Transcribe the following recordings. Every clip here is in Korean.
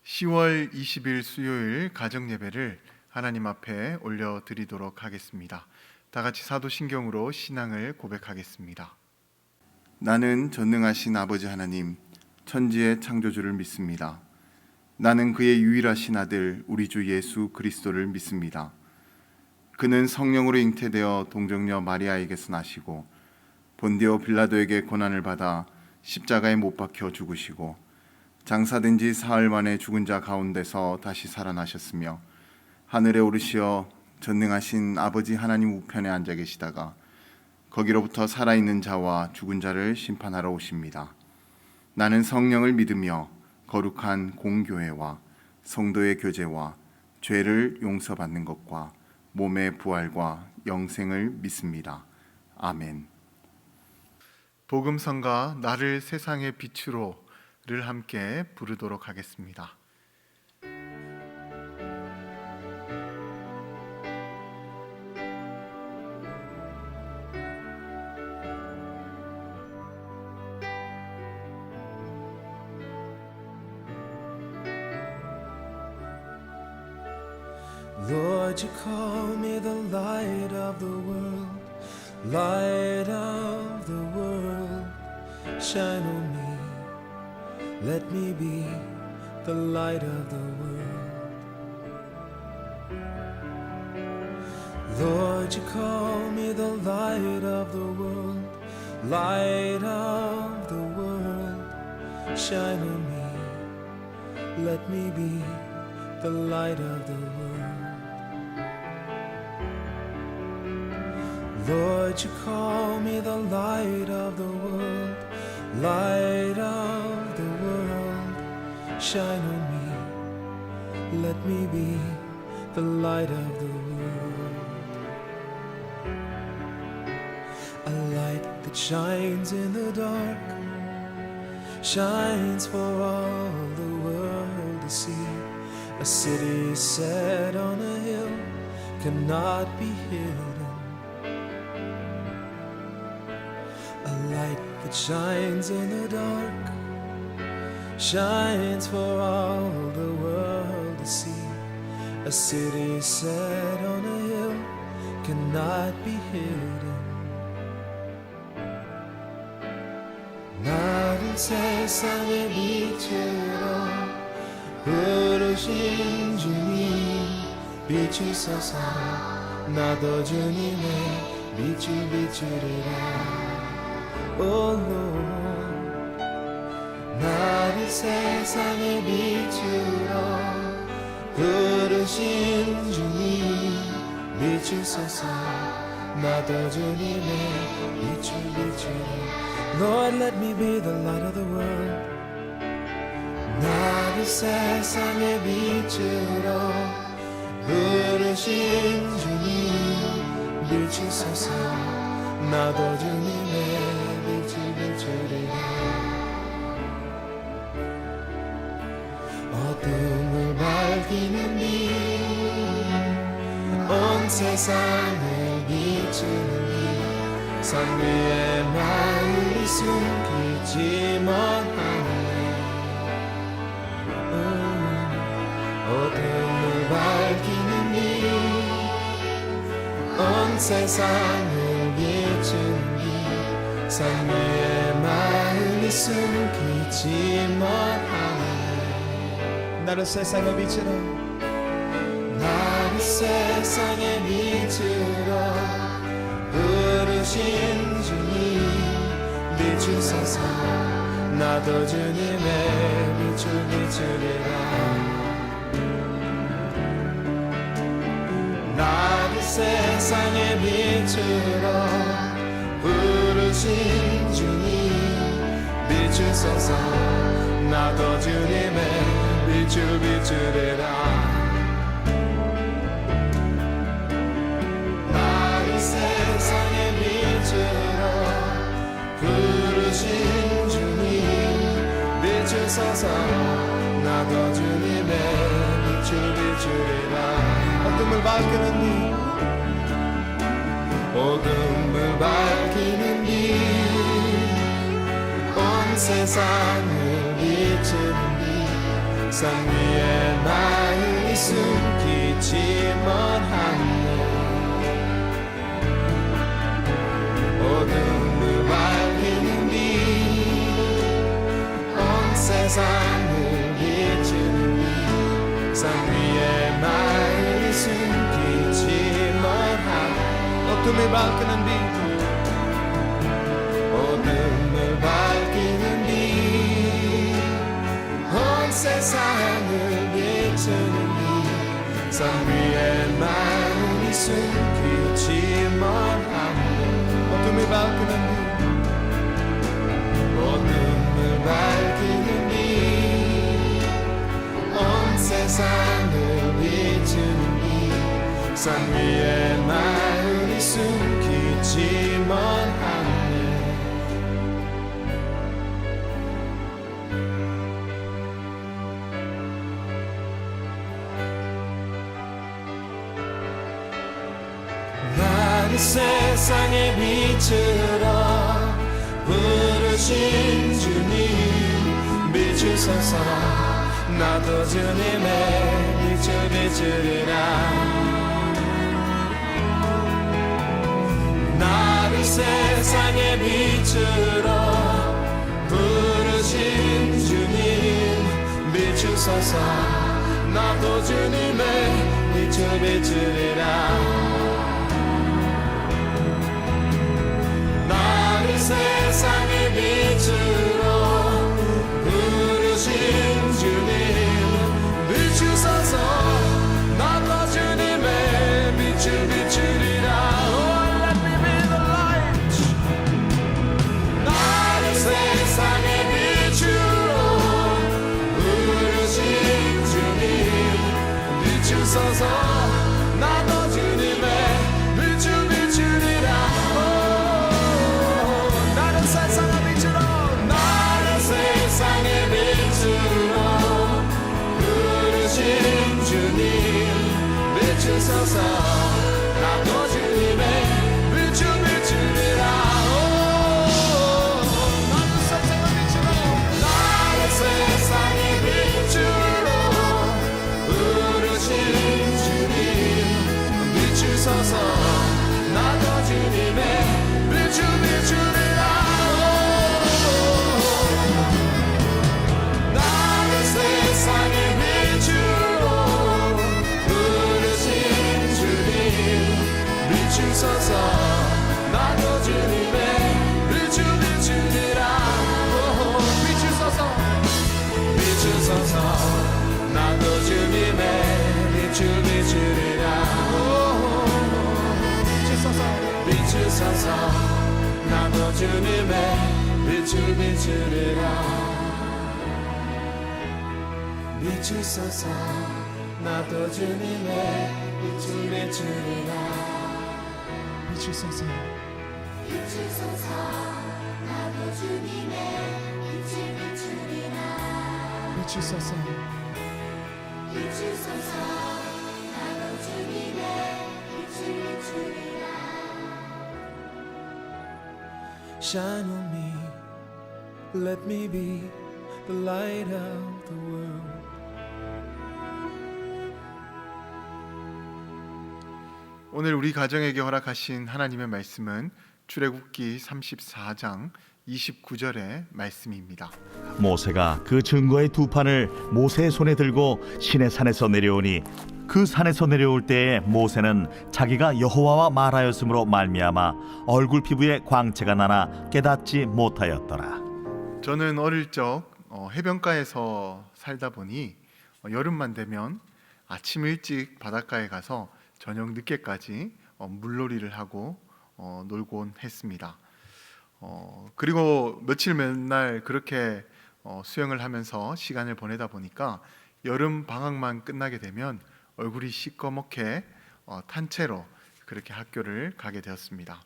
10월 20일 수요일 가정예배를 하나님 앞에 올려드리도록 하겠습니다. 다 같이 사도신경으로 신앙을 고백하겠습니다. 나는 전능하신 아버지 하나님, 천지의 창조주를 믿습니다. 나는 그의 유일하신 아들 우리 주 예수 그리스도를 믿습니다. 그는 성령으로 잉태되어 동정녀 마리아에게서 나시고 본디오 빌라도에게 고난을 받아 십자가에 못 박혀 죽으시고 장사된 지 사흘 만에 죽은 자 가운데서 다시 살아나셨으며 하늘에 오르시어 전능하신 아버지 하나님 우편에 앉아 계시다가 거기로부터 살아있는 자와 죽은 자를 심판하러 오십니다. 나는 성령을 믿으며 거룩한 공교회와 성도의 교제와 죄를 용서받는 것과 몸의 부활과 영생을 믿습니다. 아멘. 복음성가 나를 세상의 빛으로를 함께 부르도록 하겠습니다. Lord, you call me the light of the world, light of the world, shine on me, let me be the light of the world. Lord, you call me the light of the world, light of the world, shine on me, let me be the light of the world. Lord, you call me the light of the world, light of the world, shine on me, let me be the light of the world. A light that shines in the dark, shines for all the world to see. A city set on a hill cannot be hidden. A light that shines in the dark, shines for all the world to see. A city set on a hill cannot be hidden. 나를 세상의 빛으로 부르신 주님 비추소서. 나도 주님의 빛을 비추리라. Oh Lord, 나를 세상의 빛으로 부르신 주님 비추소서. 나도 주님의 빛을 비추리라. Lord, let me be the light of the world. 나를 세상의 빛으로 부르신 주님 비추소서. 나도 주님의 빛을 비추리라. 어둠을 밝히는 빛, 온 세상을 비추는 빛, 산 위에 마음이 숨기지 못하네. 어둠을 밝히는 빛, 온 세상을 비추는 빛, 산 위에 마음이 숨기지 못하네. 나를 세상의 빛으로, 나를 세상의 빛으로 부르신 주님 비추소서. 나도 주님의 빛을 비추리라. 나를 세상의 빛으로 부르신 주님 비추소서. 나도 주님의 빛을 비추리라. 나를 세상의 빛으로 부르신 주님 비추소서. 나도 주님의 빛을 비추리라. 어둠을 밝히는 빛, 어둠을 밝히는 빛, 온 세상을 비추는 빛, 산 위에 마음이 숨기지만 않네. 어둠을 밝히는 빛, 온 세상을 비추는 빛, 산 위에 마음이 숨기지만 않네. 어둠을 밝히는 빛, 어둠을 밝히는 빛, 온 세상을 비추는 빛, 산 위에 마음이 숨기지만 않네. 어둠을 밝히는 빛, 어둠을 밝히는 빛, 온 세상을 비추는 빛, 산 위에 마음이 숨기지만 않네. 나를 세상의 빛으로 부르신 주님 비추소서. 나도 주님의 빛을 비추리라. 나를 세상의 빛으로 부르신 주님 비추소서. 나도 주님의 빛을 비추리라. 나를 세상의 빛으로 부르신 주님 비추소서. 나도 주님의 빛을 비추리라. Oh, let me be the light. 나를 세상의 빛으로 부르신 주님 비추소서. 나도 주님의 빛을 비추리라. 나를 세상의 빛으로, 나를 세상의 빛으로 부르신 주님 비추소서. 나도 주님의 빛을 비추리라. 나를 세상의 빛으로, 나를 세상의 빛으로 부르신 주님 비추소서. 나도 주님의 빛을 비추리라. 나를 세상의 빛으로 부르신 주님 비추소서. 나도 주님의 빛을 비추리라. 비추소서, 비추소서. 나도 주님의 빛을 비추리라. 비추소서, 비추소서. 나도 주님의 빛을 비추리라. 비추소서. 나도 주님의 빛을 비추리라. 비추소서, 비추소서. 나도 주님의 빛을 비추리라. 비추소서. 비추소서. 나도 주님의 빛을 비추리라. Shine on me, let me be the light of the world. 오늘 우리 가정에게 허락하신 하나님의 말씀은 출애굽기 34장 29절의 말씀입니다. 모세가 그 증거의 두 판을 모세의 손에 들고 시내 산에서 내려오니 그 산에서 내려올 때에 모세는 자기가 여호와와 말하였으므로 말미암아 얼굴 피부에 광채가 나나 깨닫지 못하였더라. 저는 어릴 적 해변가에서 살다 보니 여름만 되면 아침 일찍 바닷가에 가서 저녁 늦게까지 물놀이를 하고 놀곤 했습니다. 그리고 며칠 맨날 그렇게 수영을 하면서 시간을 보내다 보니까 여름 방학만 끝나게 되면 얼굴이 시꺼멓게 탄 채로 그렇게 학교를 가게 되었습니다.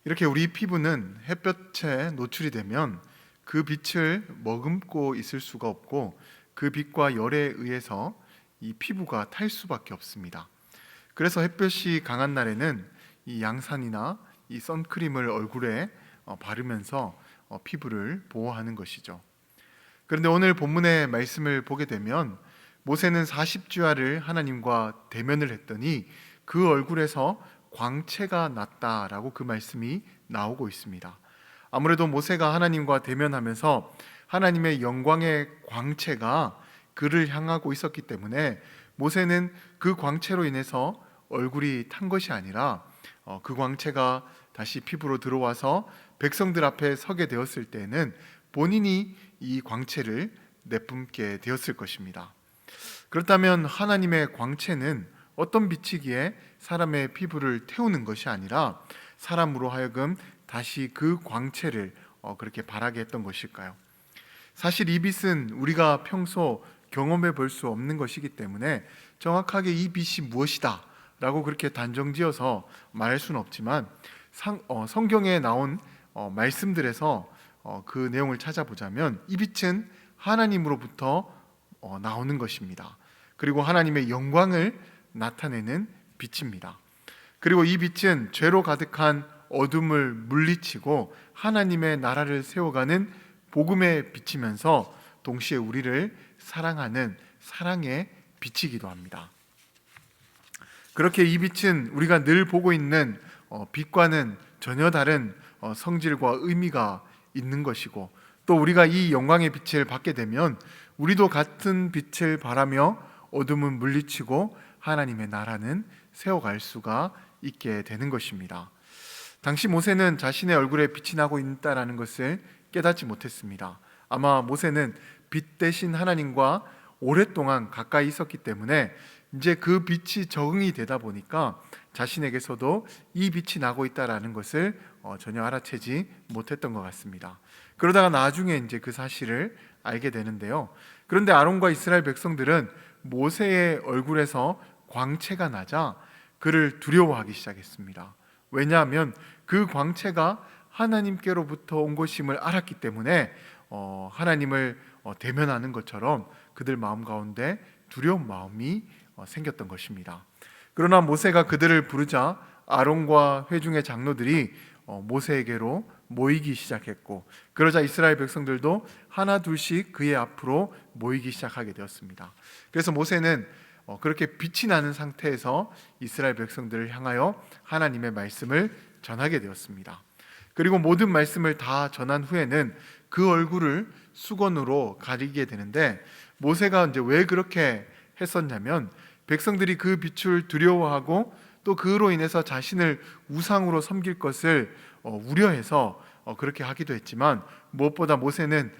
이렇게 우리 피부는 햇볕에 노출이 되면 그 빛을 머금고 있을 수가 없고 그 빛과 열에 의해서 이 피부가 탈 수밖에 없습니다. 그래서 햇볕이 강한 날에는 이 양산이나 이 선크림을 얼굴에 바르면서 피부를 보호하는 것이죠. 그런데 오늘 본문의 말씀을 보게 되면 모세는 40주야를 하나님과 대면을 했더니 그 얼굴에서 광채가 났다라고 그 말씀이 나오고 있습니다. 아무래도 모세가 하나님과 대면하면서 하나님의 영광의 광채가 그를 향하고 있었기 때문에 모세는 그 광채로 인해서 얼굴이 탄 것이 아니라 그 광채가 다시 피부로 들어와서 백성들 앞에 서게 되었을 때에는 본인이 이 광채를 내뿜게 되었을 것입니다. 그렇다면 하나님의 광채는 어떤 빛이기에 사람의 피부를 태우는 것이 아니라 사람으로 하여금 다시 그 광채를 그렇게 바라게 했던 것일까요? 사실 이 빛은 우리가 평소 경험해 볼 수 없는 것이기 때문에 정확하게 이 빛이 무엇이다 라고 그렇게 단정지어서 말할 수는 없지만 성경에 나온 말씀들에서 그 내용을 찾아보자면 이 빛은 하나님으로부터 나오는 것입니다. 그리고 하나님의 영광을 나타내는 빛입니다. 그리고 이 빛은 죄로 가득한 어둠을 물리치고 하나님의 나라를 세워가는 복음의 빛이면서 동시에 우리를 사랑하는 사랑의 빛이기도 합니다. 그렇게 이 빛은 우리가 늘 보고 있는 빛과는 전혀 다른 성질과 의미가 있는 것이고, 또 우리가 이 영광의 빛을 받게 되면 우리도 같은 빛을 바라며 어둠은 물리치고 하나님의 나라는 세워갈 수가 있게 되는 것입니다. 당시 모세는 자신의 얼굴에 빛이 나고 있다라는 것을 깨닫지 못했습니다. 아마 모세는 빛 대신 하나님과 오랫동안 가까이 있었기 때문에 이제 그 빛이 적응이 되다 보니까 자신에게서도 이 빛이 나고 있다라는 것을 전혀 알아채지 못했던 것 같습니다. 그러다가 나중에 이제 그 사실을 알게 되는데요. 그런데 아론과 이스라엘 백성들은 모세의 얼굴에서 광채가 나자 그를 두려워하기 시작했습니다. 왜냐하면 그 광채가 하나님께로부터 온 것임을 알았기 때문에 하나님을 대면하는 것처럼 그들 마음 가운데 두려운 마음이 생겼던 것입니다. 그러나 모세가 그들을 부르자 아론과 회중의 장로들이 모세에게로 모이기 시작했고, 그러자 이스라엘 백성들도 하나 둘씩 그의 앞으로 모이기 시작하게 되었습니다. 그래서 모세는 그렇게 빛이 나는 상태에서 이스라엘 백성들을 향하여 하나님의 말씀을 전하게 되었습니다. 그리고 모든 말씀을 다 전한 후에는 그 얼굴을 수건으로 가리게 되는데, 모세가 이제 왜 그렇게 했었냐면 백성들이 그 빛을 두려워하고 또 그로 인해서 자신을 우상으로 섬길 것을 우려해서 그렇게 하기도 했지만, 무엇보다 모세는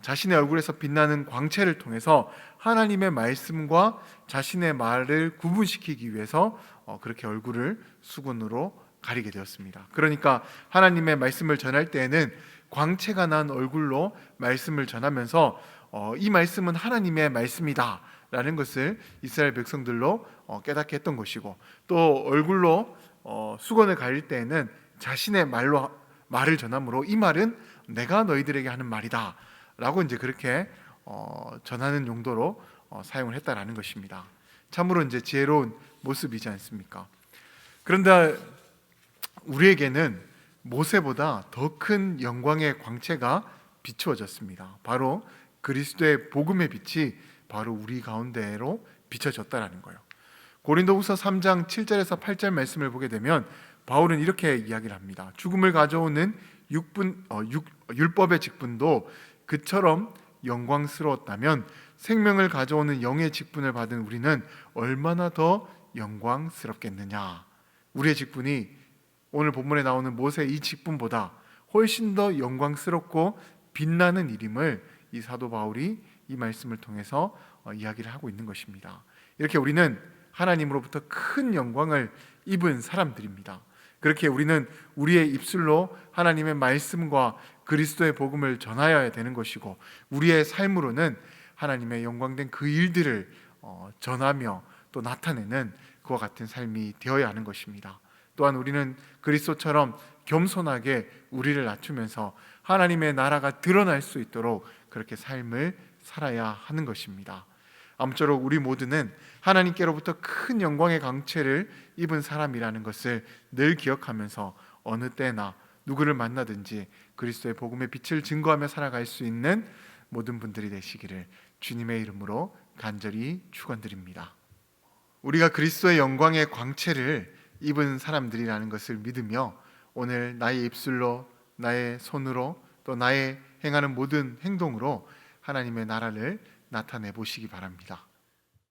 자신의 얼굴에서 빛나는 광채를 통해서 하나님의 말씀과 자신의 말을 구분시키기 위해서 그렇게 얼굴을 수건으로 가리게 되었습니다. 그러니까 하나님의 말씀을 전할 때에는 광채가 난 얼굴로 말씀을 전하면서 이 말씀은 하나님의 말씀이다 라는 것을 이스라엘 백성들로 깨닫게 했던 것이고, 또 얼굴로 수건을 가릴 때에는 자신의 말을 전함으로 이 말은 내가 너희들에게 하는 말이다 라고 이제 그렇게 전하는 용도로 사용을 했다라는 것입니다. 참으로 이제 지혜로운 모습이지 않습니까? 그런데 우리에게는 모세보다 더 큰 영광의 광채가 비추어졌습니다. 바로 그리스도의 복음의 빛이 바로 우리 가운데로 비춰졌다라는 거예요. 고린도후서 3장 7절에서 8절 말씀을 보게 되면 바울은 이렇게 이야기를 합니다. 죽음을 가져오는 율법의 직분도 그처럼 영광스러웠다면 생명을 가져오는 영의 직분을 받은 우리는 얼마나 더 영광스럽겠느냐. 우리의 직분이 오늘 본문에 나오는 모세의 이 직분보다 훨씬 더 영광스럽고 빛나는 일임을 이 사도 바울이 이 말씀을 통해서 이야기를 하고 있는 것입니다. 이렇게 우리는 하나님으로부터 큰 영광을 입은 사람들입니다. 그렇게 우리는 우리의 입술로 하나님의 말씀과 그리스도의 복음을 전하여야 되는 것이고, 우리의 삶으로는 하나님의 영광된 그 일들을 전하며 또 나타내는 그와 같은 삶이 되어야 하는 것입니다. 또한 우리는 그리스도처럼 겸손하게 우리를 낮추면서 하나님의 나라가 드러날 수 있도록 그렇게 삶을 살아야 하는 것입니다. 아무쪼록 우리 모두는 하나님께로부터 큰 영광의 광채를 입은 사람이라는 것을 늘 기억하면서 어느 때나 누구를 만나든지 그리스도의 복음의 빛을 증거하며 살아갈 수 있는 모든 분들이 되시기를 주님의 이름으로 간절히 축원드립니다. 우리가 그리스도의 영광의 광채를 입은 사람들이라는 것을 믿으며 오늘 나의 입술로, 나의 손으로, 또 나의 행하는 모든 행동으로 하나님의 나라를 나타내 보시기 바랍니다.